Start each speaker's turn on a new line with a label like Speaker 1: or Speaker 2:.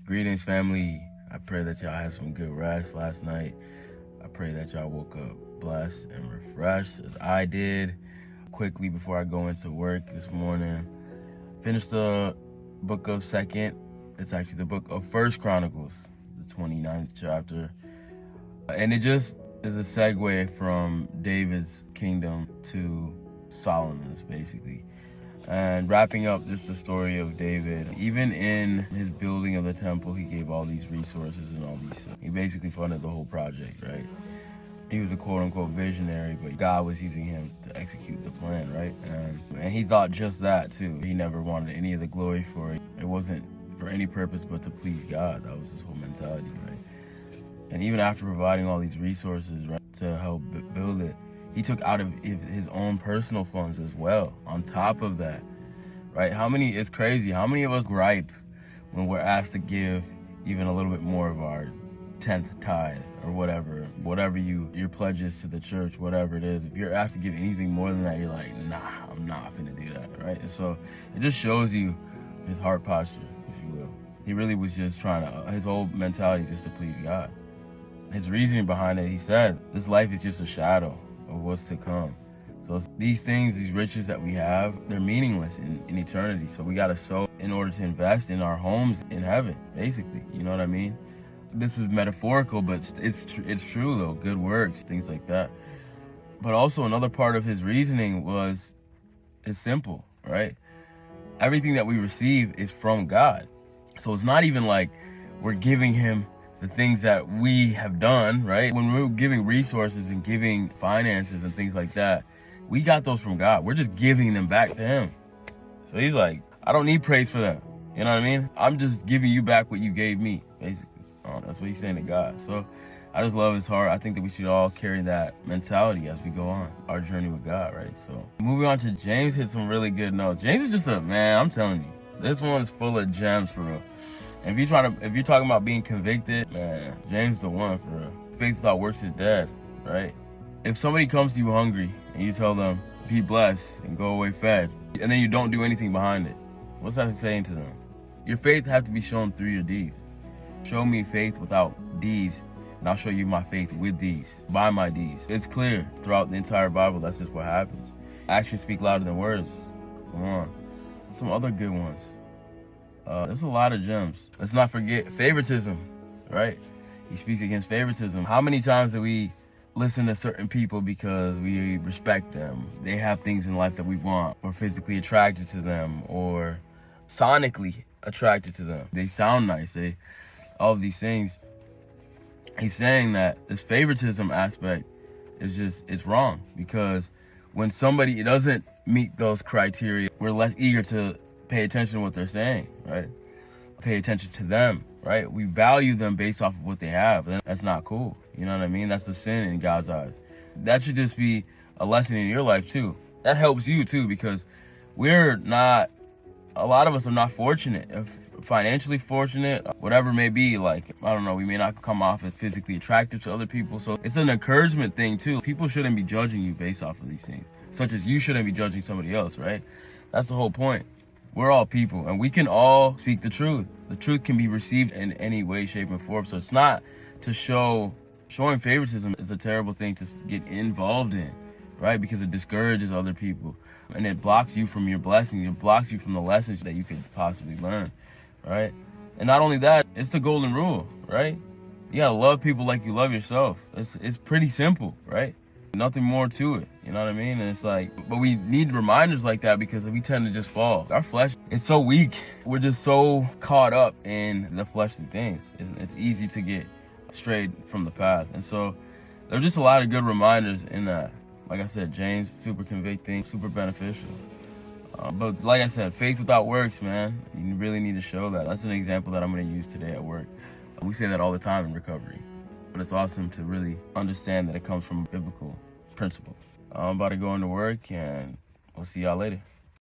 Speaker 1: Greetings, family. I pray that y'all had some good rest last night. I pray that y'all woke up blessed and refreshed as I did. Quickly before I go into work this morning, finished the book of it's actually the book of First Chronicles, the 29th chapter. And it just is a segue from David's kingdom to Solomon's, basically. And wrapping up just the story of David, even in his building of the temple, he gave all these resources and all these stuff. He basically funded the whole project, right? He was a quote-unquote visionary, but God was using him to execute the plan, right? And he thought just that, too. He never wanted any of the glory for it. It wasn't for any purpose but to please God. That was his whole mentality, right? And even after providing all these resources, right, to help build it, he took out of his own personal funds as well, on top of that, right? It's crazy. How many of us gripe when we're asked to give even a little bit more of our 10th tithe or whatever your pledges to the church, whatever it is. If you're asked to give anything more than that, you're like, nah, I'm not gonna do that, right? And so it just shows you his heart posture, if you will. He really was just his whole mentality just to please God. His reasoning behind it, he said, this life is just a shadow of what's to come. So these things, these riches that we have, they're meaningless in eternity. So we got to sow in order to invest in our homes in heaven, basically. You know what I mean? This is metaphorical, but it's true though. Good works, things like that. But also another part of his reasoning is simple, right? Everything that we receive is from God. So it's not even like we're giving him the things that we have done, right? When we're giving resources and giving finances and things like that, we got those from God. We're just giving them back to him. So he's like, I don't need praise for that. You know what I mean? I'm just giving you back what you gave me, basically. That's what he's saying to God. So I just love his heart. I think that we should all carry that mentality as we go on our journey with God, right? So moving on to James, hit some really good notes. James is just I'm telling you, this one is full of gems for real. And if you're talking about being convicted, man, James is the one for real. Faith without works is dead, right? If somebody comes to you hungry and you tell them, be blessed and go away fed, and then you don't do anything behind it, what's that saying to them? Your faith has to be shown through your deeds. Show me faith without deeds, and I'll show you my faith with deeds, by my deeds. It's clear throughout the entire Bible, that's just what happens. Actions speak louder than words. Come on. Some other good ones. There's a lot of gems. Let's not forget favoritism, right? He speaks against favoritism. How many times do we listen to certain people because we respect them? They have things in life that we want. We're physically attracted to them or sonically attracted to them. They sound nice. All of these things. He's saying that this favoritism aspect it's wrong, because when somebody doesn't meet those criteria, we're less eager to pay attention to what they're saying, right? Pay attention to them, right? We value them based off of what they have. That's not cool. You know what I mean? That's a sin in God's eyes. That should just be a lesson in your life too. That helps you too, because a lot of us are not fortunate, financially fortunate, whatever it may be. Like, I don't know, we may not come off as physically attractive to other people. So it's an encouragement thing too. People shouldn't be judging you based off of these things, such as you shouldn't be judging somebody else, right? That's the whole point. We're all people, and we can all speak the truth. The truth can be received in any way, shape, and form. So it's not to showing favoritism is a terrible thing to get involved in, right? Because it discourages other people, and it blocks you from your blessings. It blocks you from the lessons that you could possibly learn, right? And not only that, it's the golden rule, right? You gotta love people like you love yourself. It's pretty simple, right? Nothing more to it, you know what I mean? And it's like, but we need reminders like that because we tend to just fall. Our flesh is so weak. We're just so caught up in the fleshly things. It's easy to get strayed from the path. And so there's just a lot of good reminders in that. Like I said, James, super convicting, super beneficial. But like I said, faith without works, man, you really need to show that. That's an example that I'm going to use today at work. We say that all the time in recovery. But it's awesome to really understand that it comes from a biblical principle. I'm about to go into work, and we'll see y'all later.